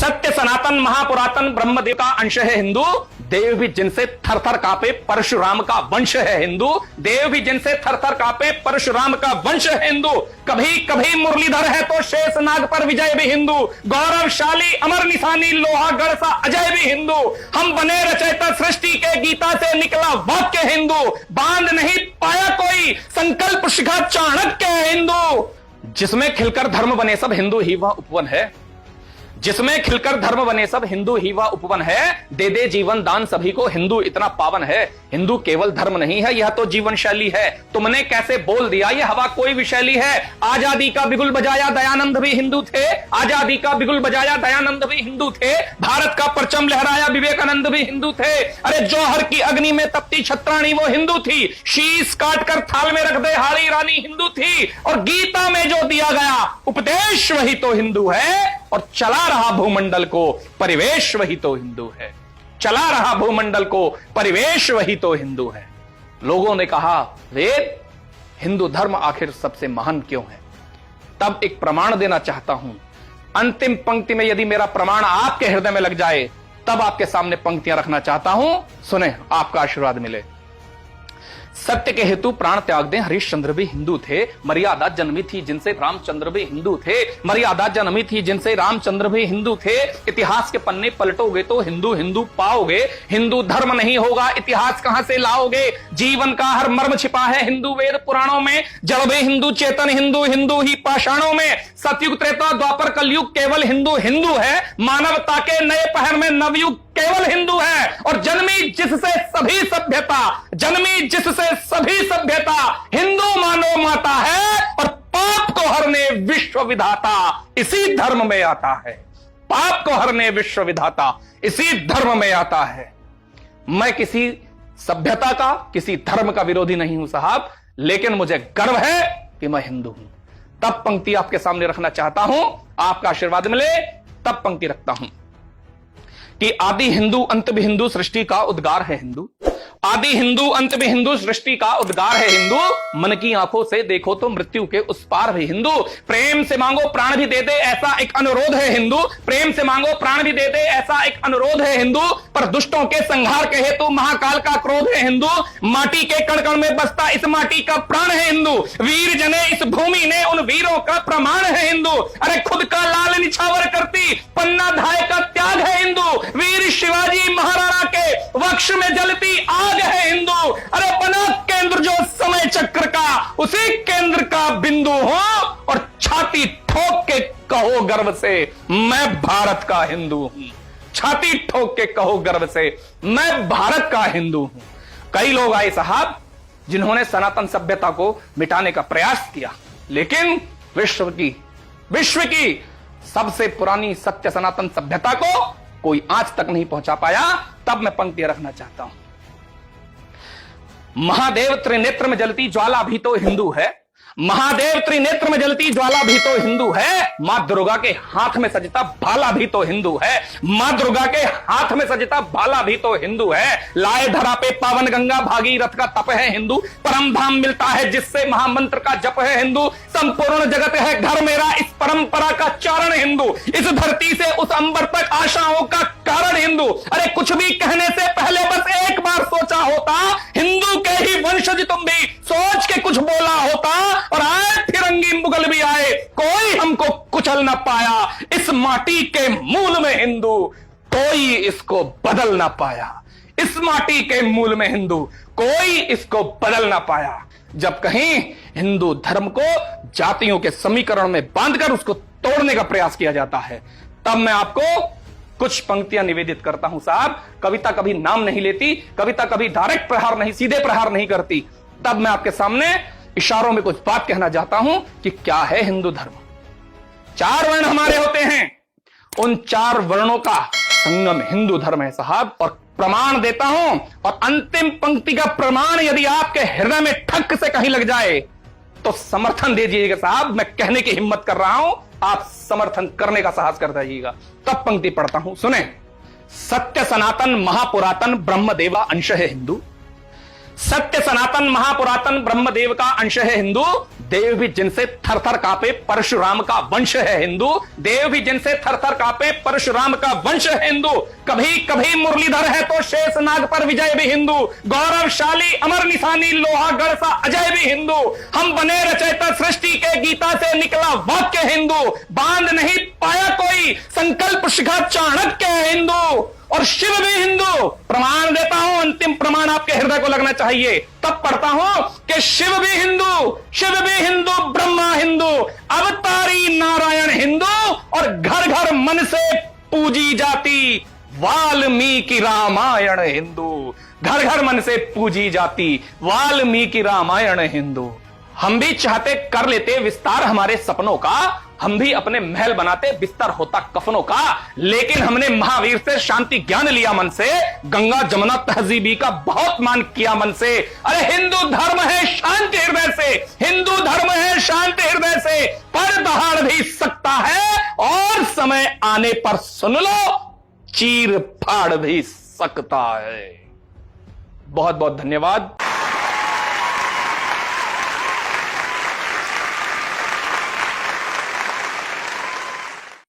सत्य सनातन महापुरातन ब्रह्मदेव का अंश है हिंदू। देव भी जिनसे थर थर कांपे परशुराम का वंश है हिंदू। देव भी जिनसे थर थर कांपे परशुराम का वंश है हिंदू। कभी कभी मुरलीधर है तो शेषनाग पर विजय भी हिंदू। गौरवशाली अमर निशानी लोहागढ़ सा अजय भी हिंदू। हम बने रचयिता सृष्टि के गीता से निकला वाक्य हिंदू। बांध नहीं पाया कोई संकल्प शिखा चाणक्य है हिंदू। जिसमें खिलकर धर्म बने सब हिंदू ही वह उपवन है। जिसमें खिलकर धर्म बने सब हिंदू ही वह उपवन है। दे दे जीवन दान सभी को हिंदू इतना पावन है। हिंदू केवल धर्म नहीं है, यह तो जीवन शैली है। तुमने कैसे बोल दिया यह हवा कोई विशैली है। आजादी का बिगुल बजाया दयानंद भी हिंदू थे। आजादी का बिगुल बजाया दयानंद भी हिंदू थे। भारत का परचम लहराया विवेकानंद भी हिंदू थे। अरे जौहर की अग्नि में तपती छत्राणी वो हिंदू थी। शीश काट कर थाल में रख दे हाड़ी रानी हिंदू थी। और गीता में जो दिया गया उपदेश वही तो हिंदू है। और चला रहा भूमंडल को परिवेश वही तो हिंदू है। चला रहा भूमंडल को परिवेश वही तो हिंदू है। लोगों ने कहा वेद हिंदू धर्म आखिर सबसे महान क्यों है। तब एक प्रमाण देना चाहता हूं। अंतिम पंक्ति में यदि मेरा प्रमाण आपके हृदय में लग जाए तब आपके सामने पंक्तियां रखना चाहता हूं। सुने, आपका आशीर्वाद मिले। सत्य के हेतु प्राण त्याग दें हरिश्चंद्र भी हिंदू थे। मर्यादा जन्मी थी जिनसे रामचंद्र भी हिंदू थे। मर्यादा जन्मी थी जिनसे रामचंद्र भी हिंदू थे। इतिहास के पन्ने पलटोगे तो हिंदू हिंदू पाओगे। हिंदू धर्म नहीं होगा इतिहास कहां से लाओगे। जीवन का हर मर्म छिपा है हिंदू वेद पुराणों में। जड़ भी हिंदू चेतन हिंदू हिंदू ही पाषाणों में। सतयुग त्रेता द्वापर कलयुग केवल हिंदू हिंदू है। मानवता के नए पहर में नवयुग केवल हिंदू है। और जन्मी जिससे सभी सभ्यता, जन्मी जिससे सभी सभ्यता हिंदू मानो माता है। और पाप को हरने विश्व विधाता इसी धर्म में आता है। पाप को हरने विश्व विधाता इसी धर्म में आता है। मैं किसी सभ्यता का किसी धर्म का विरोधी नहीं हूं साहब, लेकिन मुझे गर्व है कि मैं हिंदू हूं। तब पंक्ति आपके सामने रखना चाहता हूं। आपका आशीर्वाद मिले तब पंक्ति रखता हूं कि आदि हिंदू अंत भी हिंदू सृष्टि का उद्गार है हिंदू। आदि हिंदू अंत भी हिंदू सृष्टि का उद्गार है हिंदू। मन की आंखों से देखो तो मृत्यु के उस पार भी हिंदू। प्रेम से मांगो प्राण भी दे दे ऐसा एक अनुरोध है हिंदू। प्रेम से मांगो प्राण भी दे दे ऐसा एक अनुरोध है हिंदू। पर दुष्टों के संहार के हेतु महाकाल का क्रोध है हिंदू। माटी के कण कण में बसता इस माटी का प्राण है हिंदू। वीर जने इस भूमि ने उन वीरों का प्रमाण है हिंदू। अरे खुद का लाल निछावर करती पन्ना धाय का त्याग है हिंदू। वीर शिवाजी महाराणा के वक्ष में जलती आग है हिंदू। अरे बना केंद्र जो समय चक्र का उसी केंद्र का बिंदु हो। और छाती ठोक के कहो गर्व से मैं भारत का हिंदू हूं। छाती ठोक के कहो गर्व से मैं भारत का हिंदू हूं। कई लोग आए साहब जिन्होंने सनातन सभ्यता को मिटाने का प्रयास किया, लेकिन विश्व की सबसे पुरानी सत्य सनातन सभ्यता को कोई आज तक नहीं पहुंचा पाया। तब मैं पंक्ति रखना चाहता हूं। महादेव त्रिनेत्र में जलती ज्वाला भी तो हिंदू है। महादेव त्रिनेत्र में जलती ज्वाला भी तो हिंदू है। मां दुर्गा के हाथ में सजता भाला भी तो हिंदू है। मां दुर्गा के हाथ में सजता भाला भी तो हिंदू है। लाए धरा पे पावन गंगा भागीरथ का तप है हिंदू। परम धाम मिलता है जिससे महामंत्र का जप है हिंदू। संपूर्ण जगत है घर मेरा इस परंपरा का चारण हिंदू। इस धरती से उस अंबर तक आशाओं का कारण हिंदू। अरे कुछ भी कहने से पहले बस एक बार सोचा होता। हिंदू के ही वंशज तुम भी सोच के कुछ बोला होता। और आए फिरंगी मुगल भी आए कोई हमको कुचल ना पाया। इस माटी के मूल में हिंदू कोई इसको बदल ना पाया। इस माटी के मूल में हिंदू कोई इसको बदल ना पाया। जब कहीं हिंदू धर्म को जातियों के समीकरण में बांधकर उसको तोड़ने का प्रयास किया जाता है, तब मैं आपको कुछ पंक्तियां निवेदित करता हूं साहब। कविता कभी नाम नहीं लेती, कविता कभी डायरेक्ट प्रहार नहीं, सीधे प्रहार नहीं करती। तब मैं आपके सामने इशारों में कुछ बात कहना चाहता हूं कि क्या है हिंदू धर्म। 4 वर्ण हमारे होते हैं, उन 4 वर्णों का संगम हिंदू धर्म है साहब। और प्रमाण देता हूं, और अंतिम पंक्ति का प्रमाण यदि आपके हृदय में ठक से कहीं लग जाए तो समर्थन दे दीजिएगा साहब। मैं कहने की हिम्मत कर रहा हूं, आप समर्थन करने का साहस कर दीजिएगा। तब पंक्ति पढ़ता हूं, सुने। सत्य सनातन महापुरातन ब्रह्मदेवा अंश है हिंदू। सत्य सनातन महापुरातन ब्रह्मदेव का अंश है हिंदू, देव भी जिनसे थर थर कांपे परशुराम का वंश है हिंदू, देव भी जिनसे थर थर कांपे परशुराम का वंश है हिंदू। कभी कभी मुरलीधर है तो शेषनाग पर विजय भी हिंदू, गौरवशाली अमर निशानी लोहागढ़ सा अजय भी हिंदू। हम बने रचयिता सृष्टि के गीता से निकला वाक्य हिंदू, बांध नहीं पाया कोई संकल्प शिखा चाणक्य है हिंदू। और शिव भी हिंदू, प्रमाण देता हूं, अंतिम प्रमाण आपके हृदय को लगना चाहिए, तब पढ़ता हूं कि शिव भी हिंदू, शिव भी हिंदू, ब्रह्मा हिंदू, अवतारी नारायण हिंदू, और घर घर मन से पूजी जाती वाल्मीकि रामायण हिंदू, घर घर मन से पूजी जाती वाल्मीकि रामायण हिंदू। हम भी चाहते कर लेते विस्तार हमारे सपनों का, हम भी अपने महल बनाते बिस्तर होता कफनों का, लेकिन हमने महावीर से शांति ज्ञान लिया मन से, गंगा जमुना तहजीबी का बहुत मान किया मन से। अरे हिंदू धर्म है शांति हृदय से, हिंदू धर्म है शांति हृदय से, पर दहाड़ भी सकता है और समय आने पर सुन लो चीर फाड़ भी सकता है। बहुत बहुत धन्यवाद।